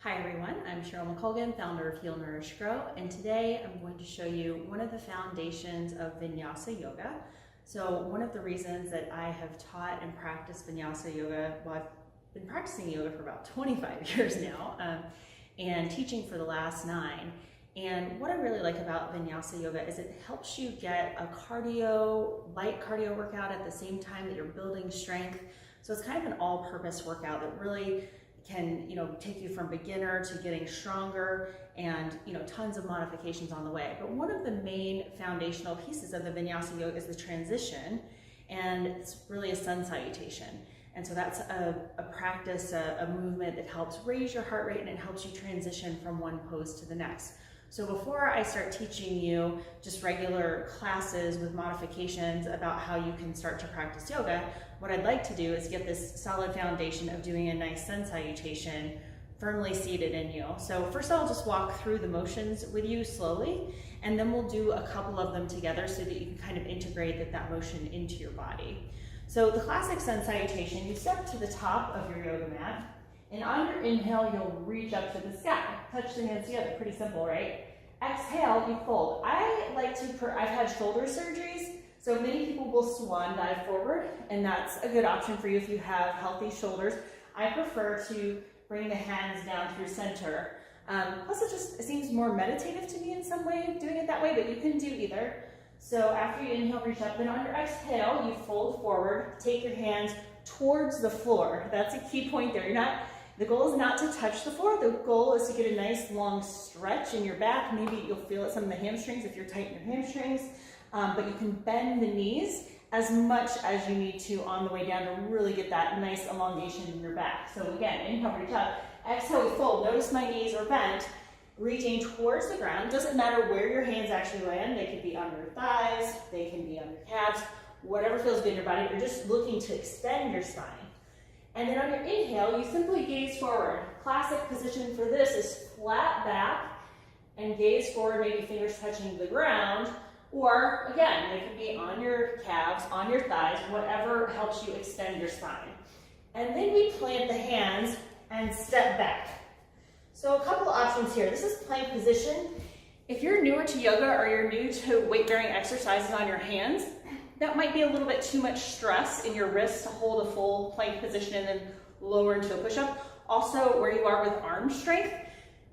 Hi everyone, I'm Cheryl McColgan, founder of Heal, Nourish, Grow, and today I'm going to show you one of the foundations of vinyasa yoga. So one of the reasons that I have taught and practiced vinyasa yoga, well, I've been practicing yoga for about 25 years now, and teaching for the last 9. And what I really like about vinyasa yoga is it helps you get a light cardio workout at the same time that you're building strength. So it's kind of an all-purpose workout that really can, take you from beginner to getting stronger, and, tons of modifications on the way. But one of the main foundational pieces of the vinyasa yoga is the transition, and it's really a sun salutation. And so that's a practice, a movement that helps raise your heart rate, and it helps you transition from one pose to the next. So before I start teaching you just regular classes with modifications about how you can start to practice yoga, what I'd like to do is get this solid foundation of doing a nice sun salutation firmly seated in you. So first I'll just walk through the motions with you slowly, and then we'll do a couple of them together so that you can kind of integrate that motion into your body. So the classic sun salutation, you step to the top of your yoga mat, and on your inhale, you'll reach up to the sky. Touch the hands together, pretty simple, right? Exhale, you fold. I've had shoulder surgeries, so many people will swan dive forward, and that's a good option for you if you have healthy shoulders. I prefer to bring the hands down through center. Plus it seems more meditative to me in some way, doing it that way, but you can do either. So after you inhale, reach up, then on your exhale, you fold forward, take your hands towards the floor. That's a key point there. The goal is not to touch the floor. The goal is to get a nice long stretch in your back. Maybe you'll feel it some in the hamstrings if you're tight in your hamstrings, but you can bend the knees as much as you need to on the way down to really get that nice elongation in your back. So again, inhale, reach up. Exhale, we fold. Notice my knees are bent, reaching towards the ground. Doesn't matter where your hands actually land. They could be on your thighs, they can be on your calves, whatever feels good in your body. You're just looking to extend your spine. And then on your inhale, you simply gaze forward. Classic position for this is flat back and gaze forward, maybe fingers touching the ground, or again, they could be on your calves, on your thighs, whatever helps you extend your spine. And then we plant the hands and step back. So a couple options here. This is plank position. If you're newer to yoga or you're new to weight-bearing exercises on your hands, that might be a little bit too much stress in your wrists to hold a full plank position and then lower into a push-up. Also, where you are with arm strength,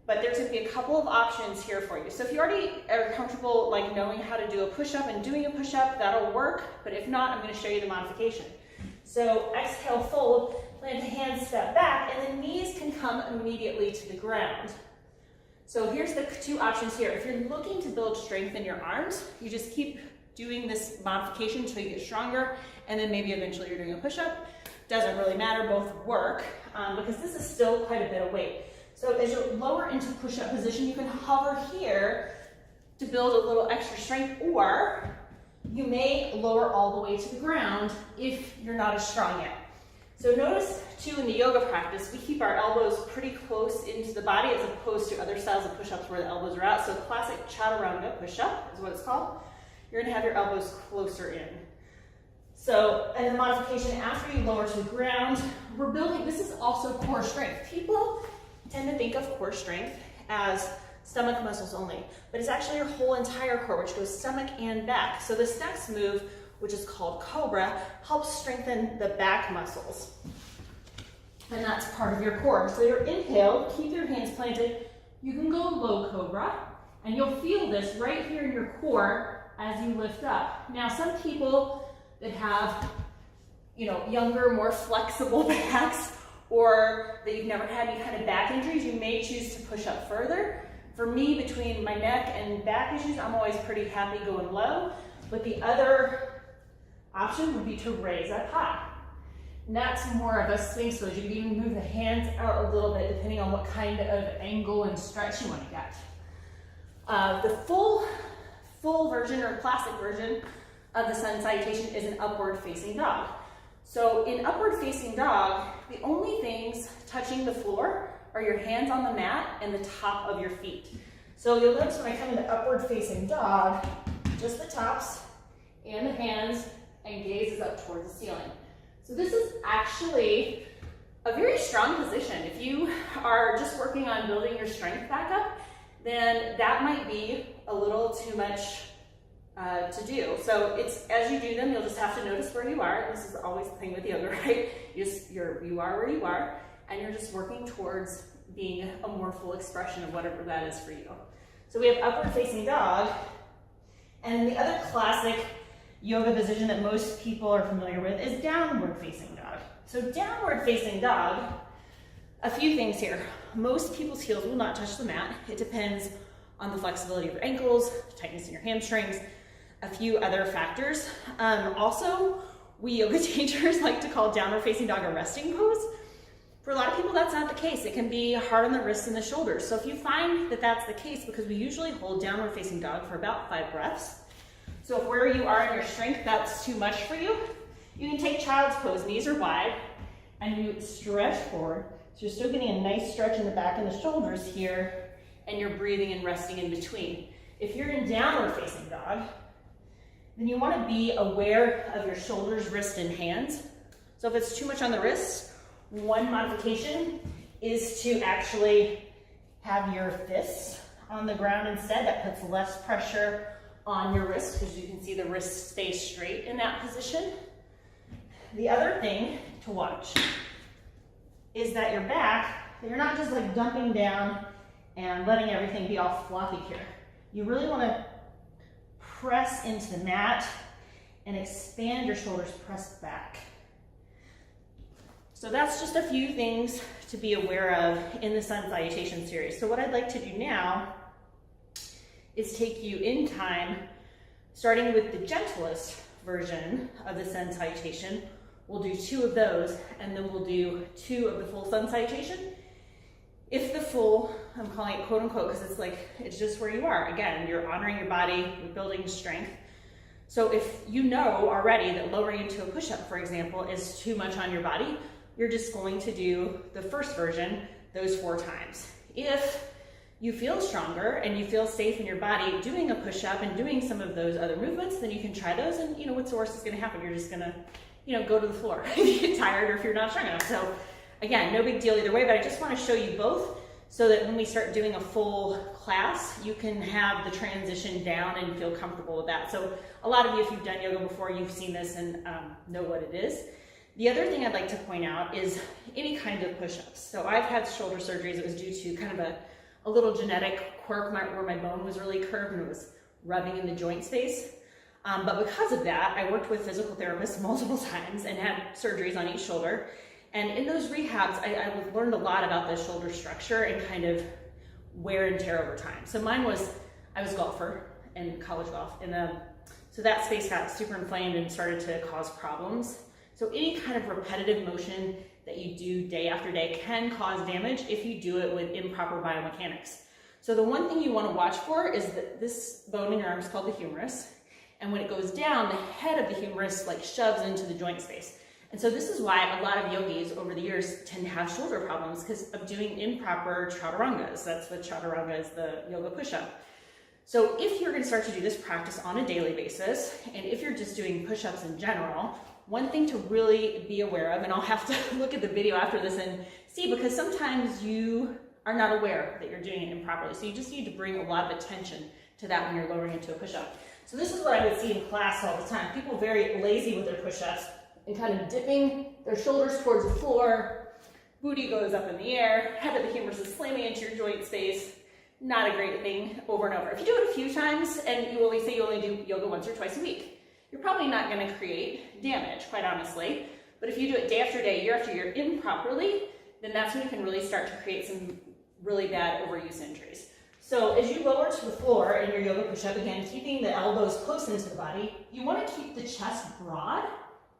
but there's going to be a couple of options here for you. So if you already are comfortable knowing how to do a push-up and doing a push-up, that'll work. But if not, I'm going to show you the modification. So exhale, fold, plant the hands, step back, and the knees can come immediately to the ground. So here's the 2 options here. If you're looking to build strength in your arms, you just keep doing this modification until you get stronger, and then maybe eventually you're doing a push-up. Doesn't really matter, both work, because this is still quite a bit of weight. So as you lower into push-up position, you can hover here to build a little extra strength, or you may lower all the way to the ground if you're not as strong yet. So notice too in the yoga practice, we keep our elbows pretty close into the body as opposed to other styles of push-ups where the elbows are out. So classic chaturanga push-up is what it's called. You're going to have your elbows closer in. So, and the modification after you lower to the ground, we're building, this is also core strength. People tend to think of core strength as stomach muscles only, but it's actually your whole entire core, which goes stomach and back. So this next move, which is called cobra, helps strengthen the back muscles. And that's part of your core. So your inhale, keep your hands planted. You can go low cobra, and you'll feel this right here in your core as you lift up. Now, some people that have, younger, more flexible backs, or that you've never had any kind of back injuries, you may choose to push up further. For me, between my neck and back issues, I'm always pretty happy going low, but the other option would be to raise up high. And that's more of a sphinx pose. You can even move the hands out a little bit depending on what kind of angle and stretch you want to get. The full version or classic version of the sun salutation is an upward facing dog. So in upward facing dog, the only things touching the floor are your hands on the mat and the top of your feet. So you'll notice when I come into upward facing dog, just the tops and the hands, and gaze is up towards the ceiling. So this is actually a very strong position. If you are just working on building your strength back up, then that might be a little too much to do. So it's, as you do them, you'll just have to notice where you are. This is always the thing with yoga, right? You are where you are, and you're just working towards being a more full expression of whatever that is for you. So we have upward facing dog, and the other classic yoga position that most people are familiar with is downward facing dog. So downward facing dog, a few things here. Most people's heels will not touch the mat. It depends on the flexibility of your ankles, tightness in your hamstrings, a few other factors. Also, we yoga teachers like to call downward facing dog a resting pose. For a lot of people, that's not the case. It can be hard on the wrists and the shoulders. So if you find that that's the case, because we usually hold downward facing dog for about 5 breaths. So if where you are in your strength, that's too much for you, you can take child's pose, knees are wide, and you stretch forward. So you're still getting a nice stretch in the back and the shoulders here, and you're breathing and resting in between. If you're in downward facing dog, then you want to be aware of your shoulders, wrists, and hands. So if it's too much on the wrists, one modification is to actually have your fists on the ground instead. That puts less pressure on your wrist, because you can see the wrist stays straight in that position. The other thing to watch is that your back, that you're not just like dumping down and letting everything be all floppy here. You really want to press into the mat and expand your shoulders, press back. So that's just a few things to be aware of in the Sun Salutation series. So what I'd like to do now is take you in time, starting with the gentlest version of the Sun Salutation. We'll do 2 of those, and then we'll do 2 of the full Sun Salutation. If the full, I'm calling it quote unquote, because it's just where you are. Again, you're honoring your body, you're building strength. So if you know already that lowering into a push-up, for example, is too much on your body, you're just going to do the first version those 4 times. If you feel stronger and you feel safe in your body doing a push-up and doing some of those other movements, then you can try those, and you know what's the worst that's going to happen? You're just going to, go to the floor if you get tired or if you're not strong enough. So again, no big deal either way, but I just want to show you both so that when we start doing a full class, you can have the transition down and feel comfortable with that. So a lot of you, if you've done yoga before, you've seen this and know what it is. The other thing I'd like to point out is any kind of push-ups. So I've had shoulder surgeries. It was due to kind of a little genetic quirk where my bone was really curved and it was rubbing in the joint space. But because of that, I worked with physical therapists multiple times and had surgeries on each shoulder. And in those rehabs, I learned a lot about the shoulder structure and kind of wear and tear over time. So mine was, I was a golfer in college golf, and so that space got super inflamed and started to cause problems. So any kind of repetitive motion that you do day after day can cause damage if you do it with improper biomechanics. So the one thing you want to watch for is that this bone in your arm is called the humerus. And when it goes down, the head of the humerus shoves into the joint space. And so this is why a lot of yogis over the years tend to have shoulder problems, because of doing improper chaturangas. That's what chaturanga is, the yoga push-up. So if you're going to start to do this practice on a daily basis, and if you're just doing push-ups in general, one thing to really be aware of, and I'll have to look at the video after this and see, because sometimes you are not aware that you're doing it improperly. So you just need to bring a lot of attention to that when you're lowering into a push-up. So this is what I would see in class all the time. People very lazy with their push-ups and kind of dipping their shoulders towards the floor. Booty goes up in the air. Head of the humerus is slamming into your joint space. Not a great thing over and over. If you do it a few times and you only say you only do yoga once or twice a week, you're probably not going to create damage, quite honestly. But if you do it day after day, year after year improperly, then that's when you can really start to create some really bad overuse injuries. So as you lower to the floor in your yoga push-up, again, keeping the elbows close into the body, you want to keep the chest broad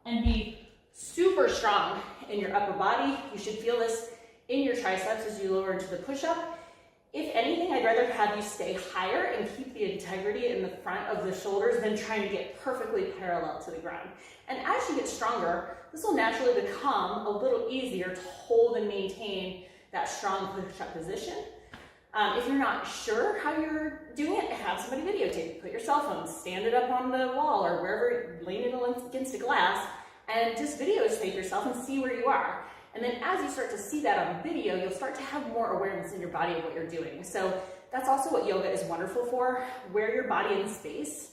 and be super strong in your upper body. You should feel this in your triceps as you lower into the push-up. If anything, I'd rather have you stay higher and keep the integrity in the front of the shoulders than trying to get perfectly parallel to the ground. And as you get stronger, this will naturally become a little easier to hold and maintain that strong push-up position. If you're not sure how you're doing it, have somebody videotape it. Put your cell phone, stand it up on the wall or wherever, lean it against a glass, and just videotape yourself and see where you are. And then as you start to see that on video, you'll start to have more awareness in your body of what you're doing. So that's also what yoga is wonderful for. Where your body in space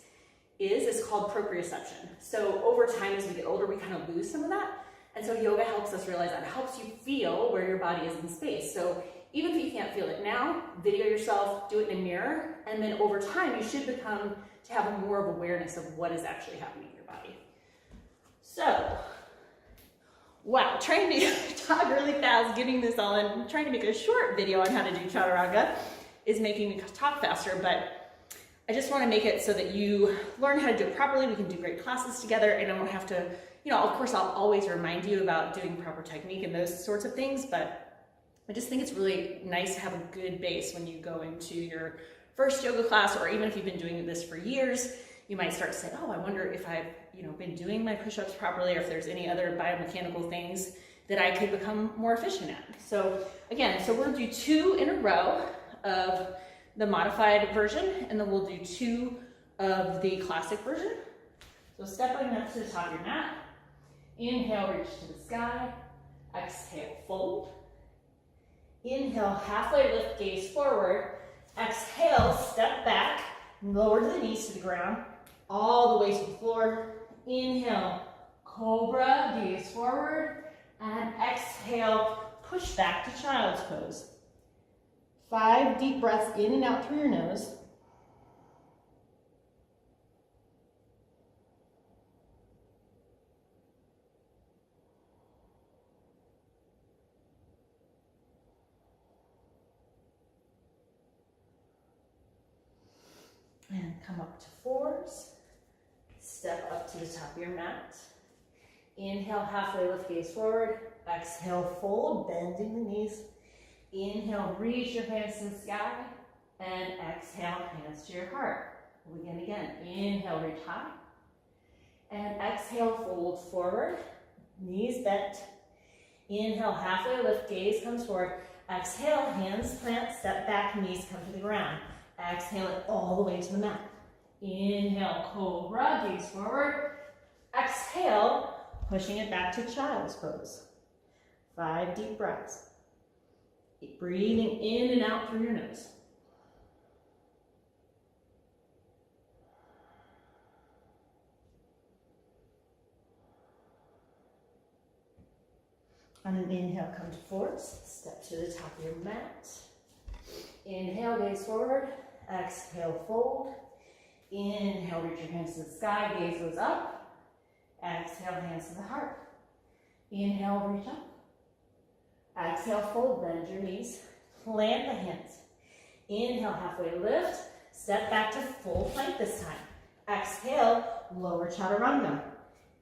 is called proprioception. So over time, as we get older, we kind of lose some of that. And so yoga helps us realize that. It helps you feel where your body is in space. So even if you can't feel it now, video yourself, do it in a mirror, and then over time, you should become to have more of awareness of what is actually happening in your body. So, wow, trying to talk really fast, getting this all in, trying to make a short video on how to do chaturanga is making me talk faster, but I just want to make it so that you learn how to do it properly. We can do great classes together, and I don't have to, of course, I'll always remind you about doing proper technique and those sorts of things, but I just think it's really nice to have a good base when you go into your first yoga class, or even if you've been doing this for years, you might start to say, oh, I wonder if I've been doing my push-ups properly, or if there's any other biomechanical things that I could become more efficient at. So again, we're gonna do 2 in a row of the modified version, and then we'll do 2 of the classic version. So stepping up to the top of your mat, inhale, reach to the sky, exhale, fold. Inhale, halfway lift, gaze forward. Exhale, step back, lower the knees to the ground, all the way to the floor. Inhale, cobra, gaze forward, and exhale, push back to child's pose. 5 deep breaths in and out through your nose. And come up to 4s. Step up to the top of your mat. Inhale, halfway lift, gaze forward. Exhale, fold, bending the knees. Inhale, reach your hands to the sky. And exhale, hands to your heart. We'll begin again. Inhale, reach high. And exhale, fold forward. Knees bent. Inhale, halfway lift, gaze comes forward. Exhale, hands plant, step back, knees come to the ground. Exhale it all the way to the mat. Inhale, cobra, gaze forward. Exhale, pushing it back to child's pose. 5 deep breaths. Keep breathing in and out through your nose. On an inhale, come to 4s. Step to the top of your mat. Inhale, gaze forward. Exhale, fold. Inhale, reach your hands to the sky, gaze goes up. Exhale, hands to the heart. Inhale, reach up. Exhale, fold, bend your knees. Plant the hands. Inhale, halfway lift. Step back to full plank this time. Exhale, lower chaturanga.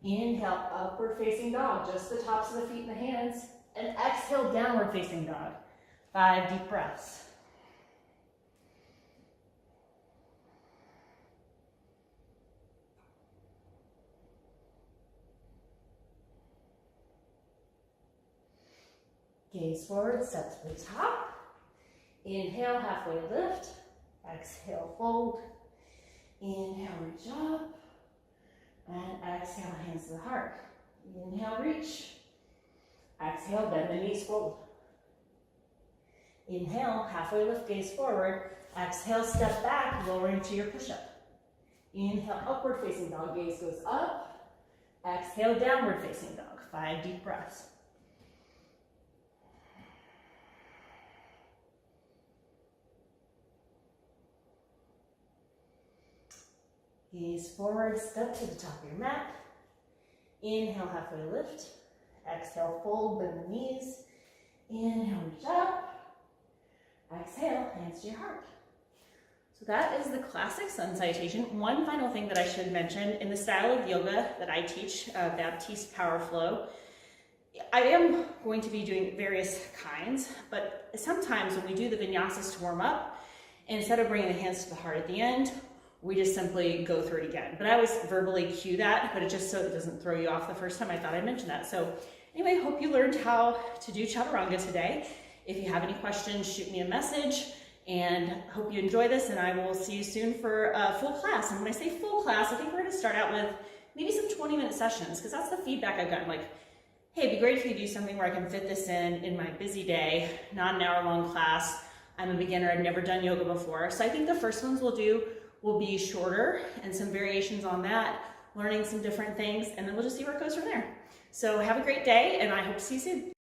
Inhale, upward facing dog, just the tops of the feet and the hands. And exhale, downward facing dog. 5 deep breaths. Gaze forward, step to the top. Inhale, halfway lift. Exhale, fold. Inhale, reach up. And exhale, hands to the heart. Inhale, reach. Exhale, bend the knees, fold. Inhale, halfway lift, gaze forward. Exhale, step back, lowering to your push-up. Inhale, upward facing dog, gaze goes up. Exhale, downward facing dog. 5 deep breaths. Gaze forward, step to the top of your mat. Inhale, halfway lift. Exhale, fold, bend the knees. Inhale, reach up. Exhale, hands to your heart. So that is the classic sun salutation. One final thing that I should mention, in the style of yoga that I teach, Baptiste Power Flow, I am going to be doing various kinds, but sometimes when we do the vinyasas to warm up, instead of bringing the hands to the heart at the end, we just simply go through it again. But I always verbally cue that, but it just so it doesn't throw you off the first time, I thought I'd mention that. So anyway, hope you learned how to do chaturanga today. If you have any questions, shoot me a message, and hope you enjoy this, and I will see you soon for a full class. And when I say full class, I think we're gonna start out with maybe some 20-minute sessions, because that's the feedback I've gotten. Like, hey, it'd be great if you do something where I can fit this in my busy day, not an hour-long class. I'm a beginner, I've never done yoga before. So I think the first ones we'll do will be shorter and some variations on that, learning some different things, and then we'll just see where it goes from there. So have a great day, and I hope to see you soon.